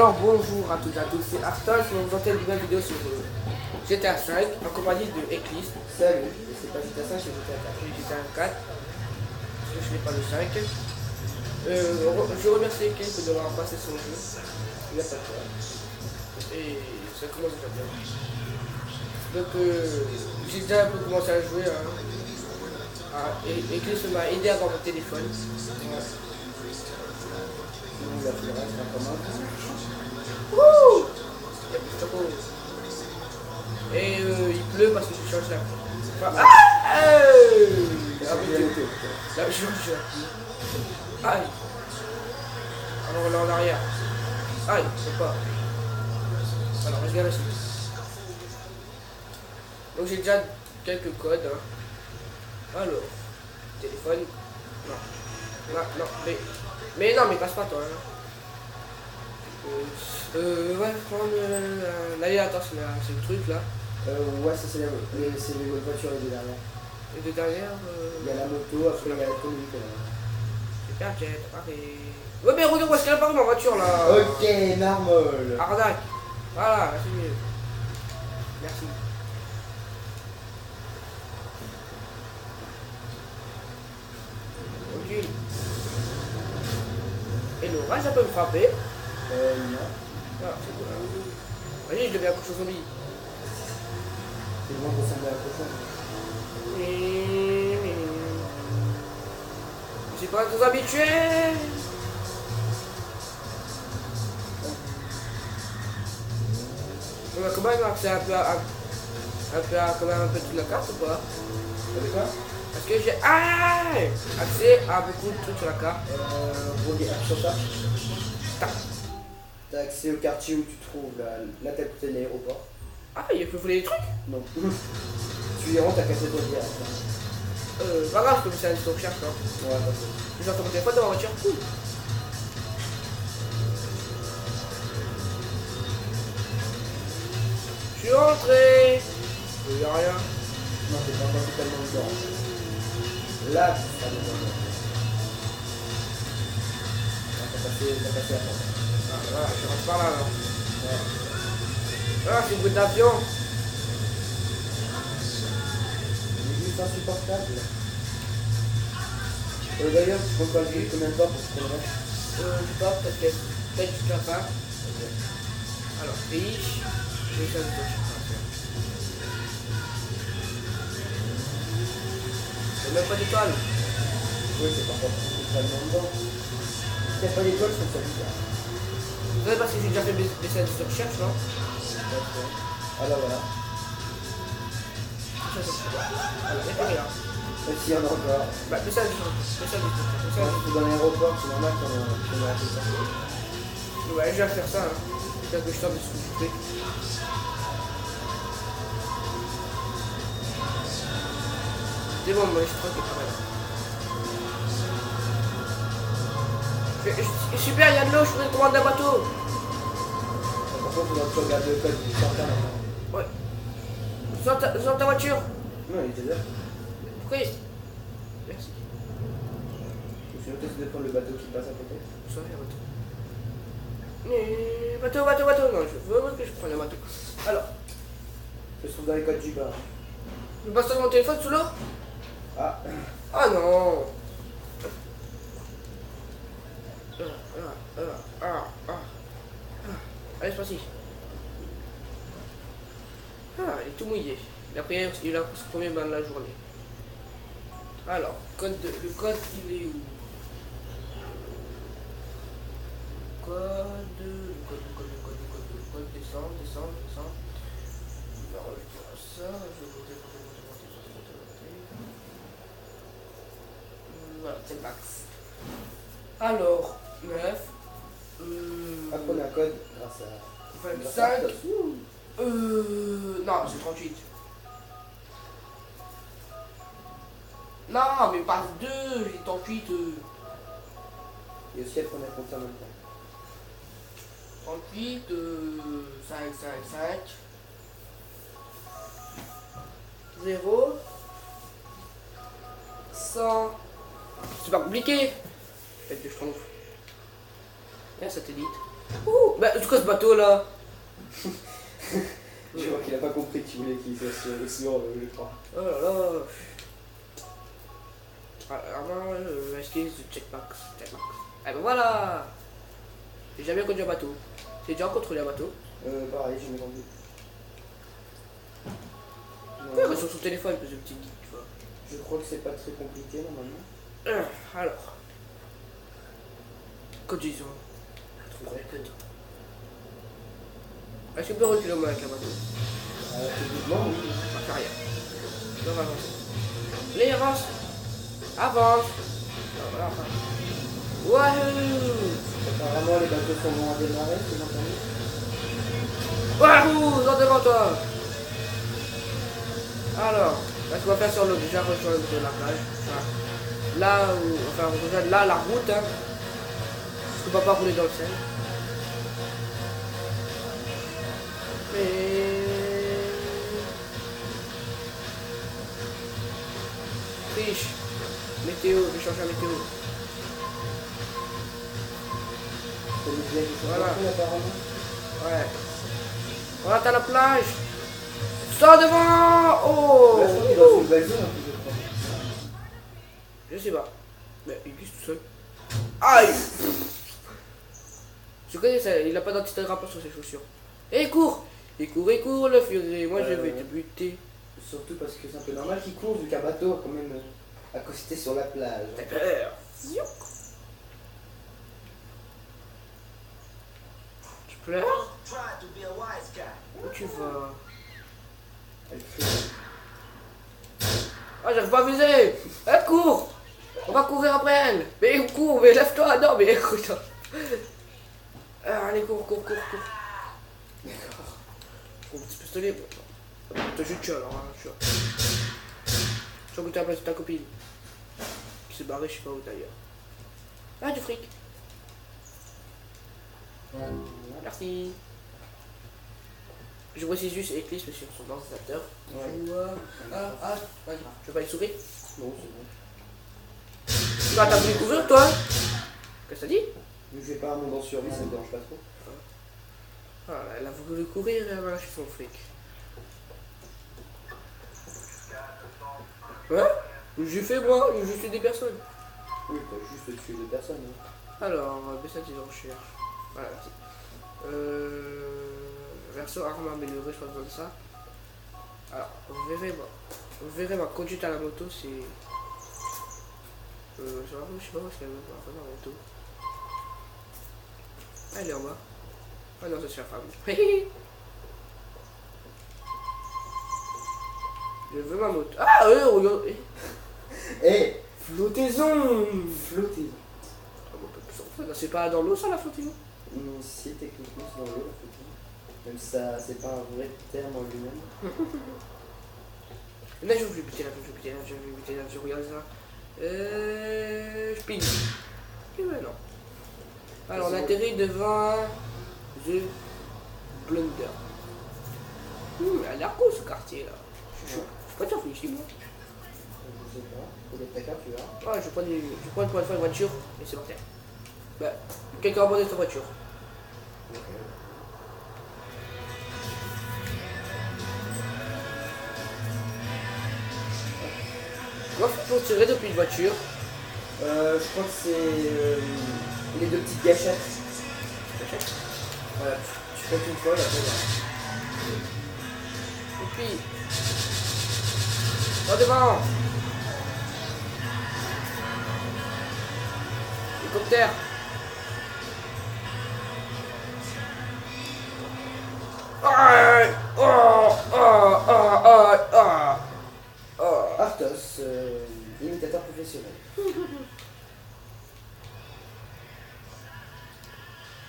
Alors bonjour à toutes et à tous, c'est Arthas, je vais vous présenter une nouvelle vidéo sur GTA 5 en compagnie de Eclipse. Salut, c'est pas GTA 5, c'est GTA 4. Oui, GTA 4, parce que je n'ai pas le 5. Je remercie Eclipse d'avoir passé son jeu, il n'a pas peur. Et ça commence déjà bien. Donc j'ai déjà un peu commencé à jouer. Eclipse m'a aidé à avoir mon téléphone. Voilà. Wouh! Et il pleut parce que je change la. Enfin, la je aïe! Alors là en arrière. Aïe, c'est pas. Alors je viens la suite. Donc j'ai déjà quelques codes. Hein. Alors, téléphone. Non. Non, mais non, mais passe pas toi. Hein. Ouais, prendre l'aviateur, c'est le truc là. Ouais, ça c'est les voitures les deux derrière. Les deux derrière. Il y a la moto, après il y a la conduite. Super jet, pareil. Ouais, mais regarde où est-ce qu'elle apparaît ma voiture là. Ok, marmol. Arnaque. Voilà, c'est mieux. Merci. Ok. Et l'orage, ça peut me frapper. Non. Ah, c'est cool. Vas-y, je deviens un cochon zombie. C'est le monde ressemble à la cochon. Je suis pas tous habitué. On a quand même accès un peu à quand même un peu toute la carte ou pas? T'as quoi? Parce que j'ai accès à beaucoup de trucs sur la carte. Regarde sur ça. Tac. T'as accès au quartier où tu te trouves, là t'as côté de l'aéroport. Ah, il faut voler des trucs? Non. Tu y rentres, t'as cassé ton direct. Pas grave, je peux faire une histoire de recherche là. Ouais, pas sûr. J'entends mon téléphone dans ma voiture, cool. Je suis rentré. Il n'y a rien. Non, t'es pas encore totalement dedans. Là, tu seras dedans. T'as passé la porte. Ah, voilà, je rentre par là alors. Ouais. Ah, c'est le bruit d'avion. C'est juste insupportable. D'ailleurs, tu peux pas le jouer combien de temps pour se connaître? Je sais pas, peut-être jusqu'à la fin. Alors, riche. Je vais faire du touch. Il n'y a même pas d'étoile. Oui, c'est pas encore totalement dedans. Si t'as pas d'étoile, je trouve ça bizarre. Vous savez parce que j'ai déjà fait des scènes de recherche, non? Ah bah voilà. Ça, c'est quoi? Alors, il n'y a plus rien. S'il y en a encore. Bah, message du Dans l'aéroport, c'est normal qu'on a fait ça. Ouais, je vais faire ça. Hein. J'espère que je sors de ce que je fais. C'est bon, moi, je crois que c'est pas mal. Super, il y a de l'eau, je voudrais commander un bateau. Par contre, il faut que tu regardes le code du certain maintenant. Ouais. Sors ta voiture. Non, il était là. Pourquoi Merci. Je vais peut-être prendre le bateau qui passe à côté. Ça, il y a un bateau. Bateau. Non, je veux que je prenne un bateau. Alors. Ça se trouve dans les codes du bar. Je passe mon téléphone sous l'eau. Ah. Ah non. Allez, c'est parti. Ah, il est tout mouillé. Il a son premier bain de la journée. Alors, le code, il est où? Code, descendre. Alors, je dirais ça, je vais monter. Voilà, c'est max. Alors, 9. Après, on a un code grâce à. 25. Non, c'est 38. Non, mais pas 2, j'ai 38. Et aussi, après, on a compté en même temps. 38, 5. 0. 100. C'est pas compliqué. Peut-être que je trompe. Et un satellite. Ouh, bah, c'est quoi ce bateau là? Je vois qu'il a pas compris que tu voulais qu'il fasse sur le 3. Oh là là. Alors, esquisse de checkbox. Ah ben voilà. J'ai jamais conduit un bateau. J'ai déjà contrôlé un bateau. Pareil, j'ai jamais entendu. Ouais, bah, sur son téléphone, il faisait un petit guide, tu vois. Je crois que c'est pas très compliqué normalement. Alors. Conduisons. Est-ce qu'on peut reculer au moins avec un bateau? Techniquement, oui. Par carrière. On va avancer. Allez, avance. Avance. Voilà, enfin. Wouhou. Apparemment, les bateaux sont bons à démarrer, c'est entendu. Wouhou, dans devant toi. Alors, là, ce qu'on va faire sur l'eau, déjà rejoindre de la plage. Enfin, là où, enfin, on rejoindre là la route, hein. Parce qu'on va pas rouler dans le sel. Mais... Triche. Météo, je vais changer la météo. Ça nous vient du Voilà. apparemment. Ouais. Voilà, t'as la plage. Sors devant. Oh. Là, je crois qu'il est dans une belle zone, un peu, je crois. Je sais pas. Mais il glisse tout seul. Aïe. Je connais ça, il a pas d'antidérapant sur ses chaussures. Et il court. Il court, le furet. Moi, je vais te buter. Surtout parce que c'est un peu normal qu'il court, vu qu'un bateau a quand même accosté sur la plage. T'as peur. Tu pleures? Où tu vas? Elle fait- Ah, j'arrive pas à viser. Elle court. On va courir après elle. Mais cours, mais lève-toi. Non, mais écoute. Ah, allez, cours. D'accord. Mon petit pistolet. Toi, je tue alors, hein, tu vois. Je vais goûter à la place de ta copine. Qui s'est barrée, je sais pas où d'ailleurs. Ah, du fric. Merci. Je vois ses yeux éclissent sur son ordinateur. Ouais. Pas grave. Tu veux pas y sourire? Non, c'est bon. Bah, t'as voulu couvrir, toi? Qu'est-ce que t'as dit? Vu que j'ai pas un monde en survie, ça me dérange pas trop. Ah, elle a voulu courir et elle va lâcher son fric. Ouais? J'ai fait moi, j'ai tué des personnes. Oui, t'as juste tué des personnes. Hein. Alors, baisse tes recherches. Voilà, merci. Version arme améliorée, je pas besoin de ça. Alors, vous verrez ma conduite à la moto, c'est... je sais pas où est-ce qu'elle va la moto. Ah, elle est en bas. Ah non, ça c'est la femme. Je veux ma moto. Ah, regarde. Eh, Flottaison. flotter. Ah, bon, c'est pas dans l'eau ça, la flottaison? Si, techniquement, c'est dans l'eau, la flotter. Même si ça, c'est pas un vrai terme en lui-même. Là, je vais buter là, je regarde ça. Je ping. Et ben non. Alors, on atterrit devant The Blunder. Elle a l'air cool ce quartier là. Je suis chaud. Je peux pas dire ici moi. Je sais pas. Faut mettre ta carte, tu verras. Ouais, je prends une fois une voiture et c'est parti. Bah, quelqu'un a abandonné sa voiture. Comment faut tirer depuis une voiture? Je crois que c'est les deux petites gâchettes. Voilà, tu fais une fois, après voilà. Et puis... En devant. Hélicoptère. Aïe. Arthos, imitateur professionnel.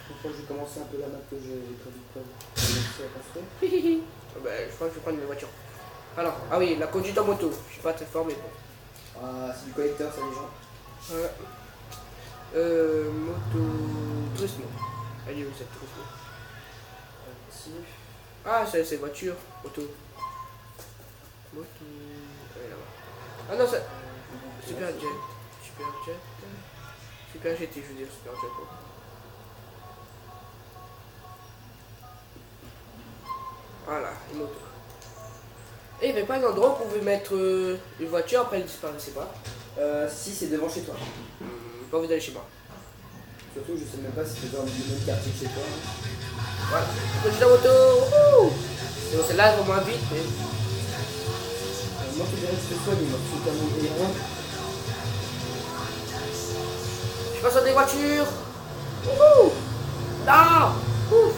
Pourquoi je vais commencer un peu la map que j'ai prévu de construire. Ben, je crois que je vais prendre mes voitures. Alors, ah oui, la conduite en moto. Je suis pas très fort, mais bon. Ah, c'est du collecteur, ça, les gens. Ouais. Moto... Turismo. Elle est où cette Turismo? Actif. Ah, c'est voiture. Moto. Moto... Elle est là-bas. Ah non, c'est... Super jet. Super jet. Super GT, je veux dire, super jet. Voilà, une moto. Et il n'y avait pas un endroit où on pouvait mettre une voiture, après elle disparaissait pas. Si, c'est devant chez toi. Pas envie d'aller chez moi. Surtout, je sais même pas si c'est dans le même quartier que chez toi. Hein. Voilà, je conduis la moto. Wouhou. Donc celle-là, elle va moins vite, mais. Moi, je dirais que je te soigne, moi, je suis comme un héros. Je passe à des voitures. Wouhou. Là. Ouf.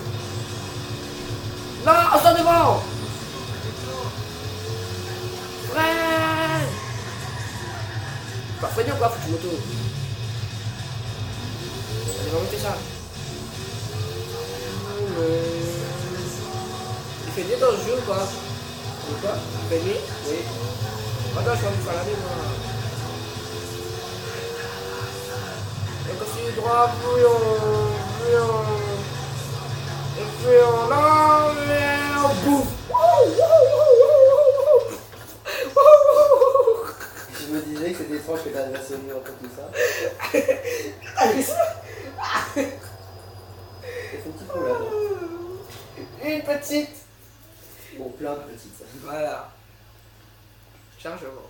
Là, on sort devant. Ouais. Pas freiner ou quoi, foutu moto. Allez, va monter ça. Il fait nuit dans le jeu ou pas? Ou quoi? Il fait nuit? Oui. Attends, je vais me faire la nuit, moi. Et continue droit, bouillon. Et puis on enlève, bouffe. Je me disais que c'était étrange que t'adresses au mur entre tout ça. Allez, ça. C'est une petite roulade. Une petite. Bon, plein de petites. Voilà. Chargement.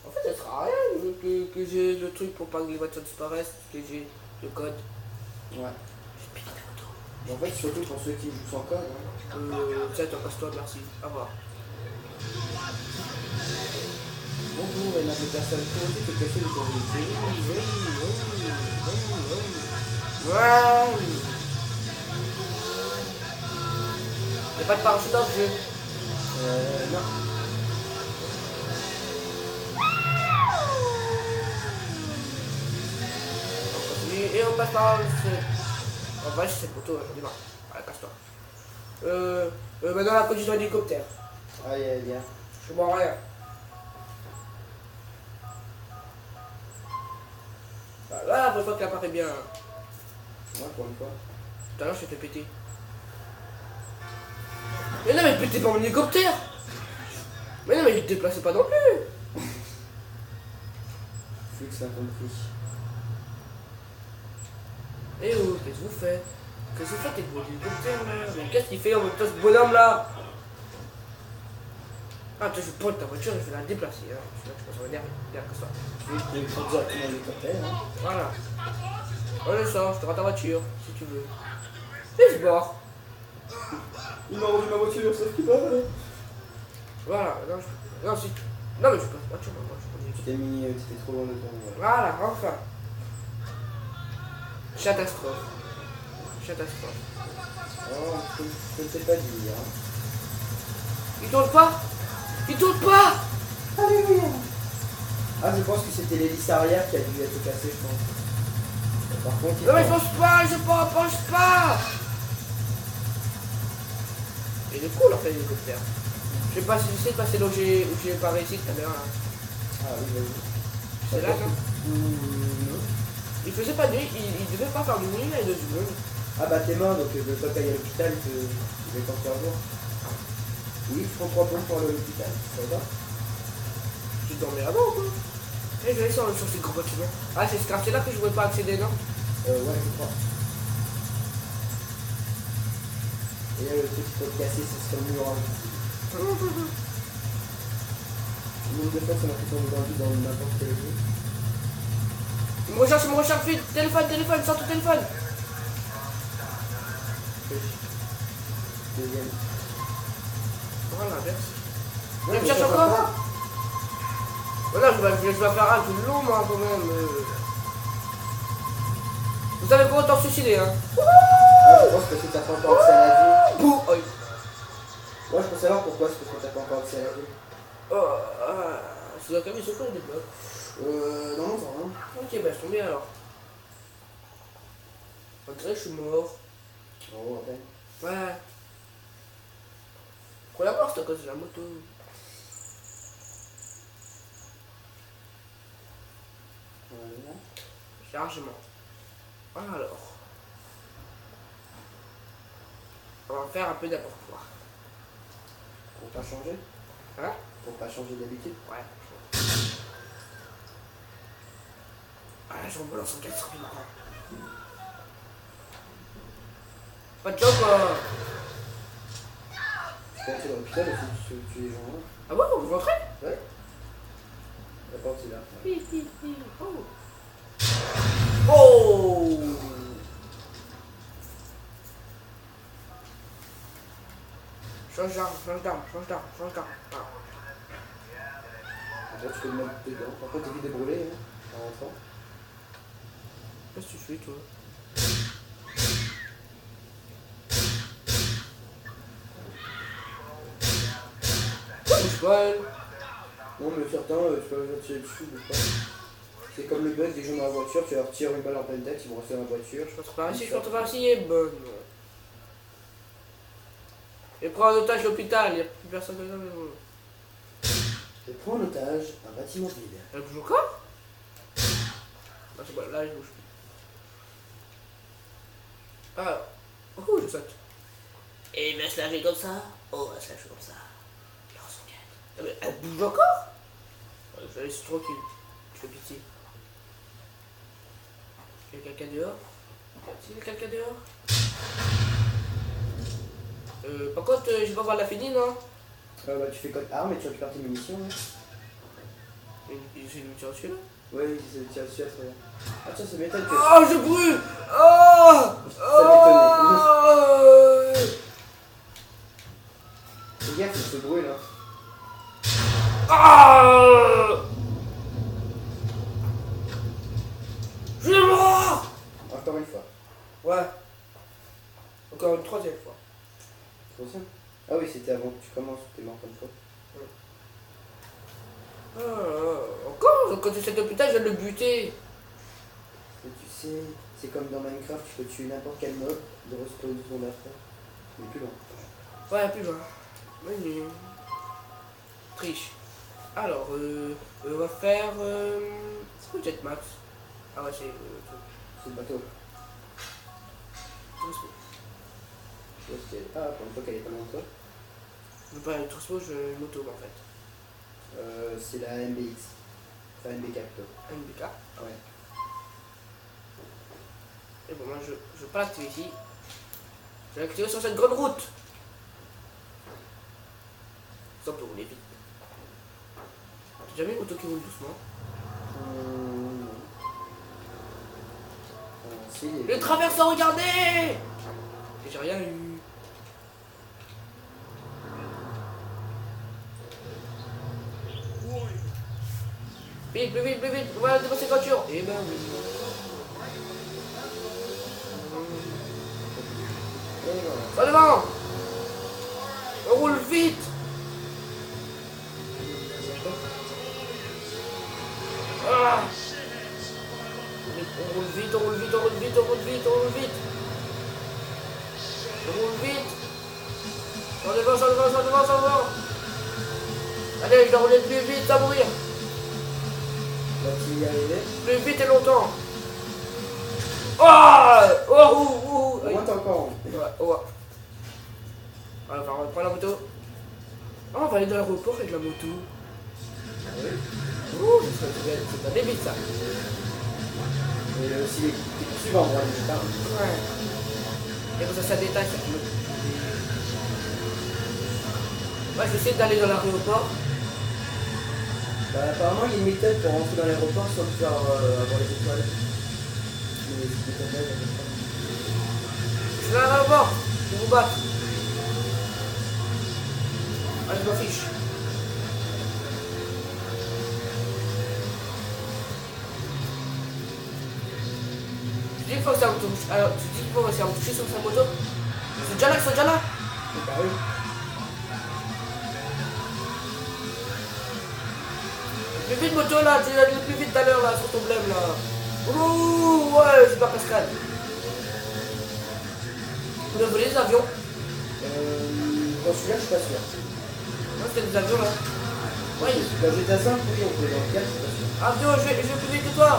En fait, ça sert à rien que j'ai le truc pour pas que les voitures disparaissent, que j'ai le code. Ouais. J'ai payé ta moto. Mais en fait, surtout pour ceux qui jouent sans code. Hein. Tiens, t'en passe-toi, merci. Au revoir. Bonjour, et des personnes comment tu peux casser les communautés. Ouais. Y'a pas de parachute dans le jeu. Non. On continue et on passe par on va chez cette moto, j'en ai marre. Allez, casse-toi. Maintenant la conduite d'un hélicoptère. Aïe, aïe, aïe. Je vois rien. Voilà, la première fois qu'elle apparaît bien. Ouais, pour une fois. Tout à l'heure, je t'ai fait péter. Mais non, mais pétez pas mon hélicoptère. Mais non, mais il te déplaçait pas non plus. Flux incompris. Eh oh, qu'est-ce que vous faites? Qu'est-ce que vous faites avec votre hélicoptère là? Mais qu'est-ce qu'il fait en même temps ce bonhomme là? Ah, toi, je vais prendre ta voiture et je vais la déplacer. Hein. Je passe en derrière, comme ça. Je vais prendre directement l'hélicoptère. Hein. Voilà. Allez, ça, je te rends ta voiture, si tu veux. Et je barre. Il m'a rendu ma voiture, sauf qu'il va. Voilà, non, non, si. Non, mais je peux. Ah, tu vois, moi, je peux. Tu t'es mis, tu t'es trop loin de ton. Voilà, enfin. Catastrophe. Catastrophe. Oh, je ne t'ai pas dit. Hein. Il tourne pas? Il tourne pas! Alléluia. Ah, je pense que c'était l'hélice arrière qui a dû être cassée, je pense. Par contre, Non, mais je pense pas, je pense pas! Il est cool en fait l'hélicoptère. Je sais pas si tu sais passer là où j'ai pas réussi tout à l'heure. Ah oui, vas-y. C'est là, non? Non. Il faisait pas nuit, il devait pas faire de nuit là, il y a 2 secondes. Ah bah t'es mort, donc le temps qu'aille à l'hôpital, il va t'en faire jour. Oui, je prends 3 points pour aller à l'hôpital, ça va? Tu dormais avant ou quoi? Et je vais aller sur ces gros bâtiments. Ah, c'est ce quartier là que je pouvais pas accéder, non? Ouais, je crois. Et là, le truc qui peut te casser, ce serait le mur invisible. Le nombre de fois, ça m'a fait tomber dans le vide dans n'importe quel jeu. Il me recherche vite! Téléphone, sors ton téléphone! Deuxième. Voilà, merci. Ouais, Tu me cherches ça va encore? pas. Voilà, je vais faire un tout long, moi, quand même. Vous savez comment t'en suicider, hein? Ah, je pense que c'est t'as pas encore accès à la vie. Bouh! Oi. Moi, je peux savoir pourquoi, c'est parce que t'as pas encore accès à la vie. C'est la camille, c'est quoi les blocs? Dans longtemps, hein. Ok, bah je tombe bien alors. On dirait que je suis mort. Oh, à peine. Ouais. Pour la mort, c'est à cause de la moto. Voilà. Chargement. Alors. On va faire un peu n'importe quoi. Pour pas changer. Hein? Pour pas changer d'habitude. Ouais. Ah, je me balance en 4 secondes. Pas de choc quoi. Je peux entrer dans l'hôpital aussi, tu tues les gens là. Ah ouais, vous rentrez? Ouais. La porte est là. Oh. Oh. Change d'arme. Ah. Après, tu peux le mettre dedans. Par contre, évite de brûler hein, en rentrant. Qu'est-ce que tu fais toi? Bouge pas elle. Non, mais certains, tu peux leur tirer dessus, bouge pas. C'est comme le bug des gens dans la voiture, tu leur tires une balle en pleine tête, ils vont rester dans la voiture. Je pense par ici, il est bonne. Et prends en otage l'hôpital, il n'y a plus personne dedans. Je prends en otage un bâtiment vide. Elle bouge encore? Ah, c'est bon, là elle bouge plus. Ah, oh, je saute. Et il va se laver comme ça. Oh, elle va se laver comme ça. Il rend son guette. Ah, mais elle bouge encore? Je la laisse tranquille. Je fais pitié. Il y a quelqu'un dehors? Il y a quelqu'un dehors? Par contre, je vais pas voir la finie, non? Bah, tu fais code arme et tu récupères tes munitions. Hein. Il essaie de me tirer dessus là? Ouais, c'est le tir dessus à travers. Ah, tiens, ça m'étonne que. Oh, je brûle! Oh! Ça m'étonnait. Oh! Fais gaffe, il se brûle hein. Ah! Je suis mort! Encore une fois. Ouais. Encore une troisième fois. C'est pour ça. Ah oui, c'était avant que tu commences, t'es mort comme fois. Encore? Quand tu sais l'hôpital, je viens de le buter. Mais tu sais, c'est comme dans Minecraft, tu peux tuer n'importe quel mob, de respawn 2 secondes après. Mais plus loin. Ouais, plus loin. Menu. Triche. Alors, on va faire. C'est quoi le jetmax? Ah ouais, c'est. C'est le bateau. Transpo. Où est-ce qu'elle est? Ah, pour une fois qu'elle est pas loin de toi. Je veux pas une transpo, je veux une moto en fait. C'est la MBX. Enfin, MBK plutôt. MBK. Ouais. Et bon, moi je vais pas l'activer ici. Je vais l'activer sur cette grande route. Ça peut rouler vite. J'ai jamais une moto qui roule doucement. Si, Le traverseur, regardez! Et j'ai rien eu. Vite, plus vite, on va dépasser la voiture. Eh ben oui. Va devant! On roule vite! Ah! On roule vite. On roule vite! Sur devant! Allez, je dois rouler plus vite, sans mourir! vas-tu y arriver? Plus vite et longtemps! Oh! Au moins t'es encore en haut. Ouais. Alors, on va reprendre la moto. Oh, on va aller dans l'aéroport avec la moto. Ah oui? Ouh, c'est pas débile ça. Et aussi les suivants, on va les faire. Ouais. Et comme ça détaille, ça me... Ouais, je vais essayer d'aller dans l'aéroport. Bah, apparemment, il y a une méthode pour rentrer dans l'aéroport sans faire avoir les étoiles. Mais c'est des tablettes, Je suis dans l'aéroport. Je vais vous battre. Allez, je m'en fiche. Tu dis qu'il faut réussir à me toucher. Alors, tu dis qu'il faut réussir à me toucher sur sa moto. Ils sont déjà là. Bah oui. Plus vite moto là, tu es allé plus vite tout à l'heure là, sur ton blême là. Ouh, ouais, c'est pas cascade. On a volé des avions. Dans celui-là, je suis pas sûr. Non, c'était des avions là. Oui. Dans GTA 5, oui, on peut dans le 4, je suis pas sûr. Avion, je vais plus vite que toi.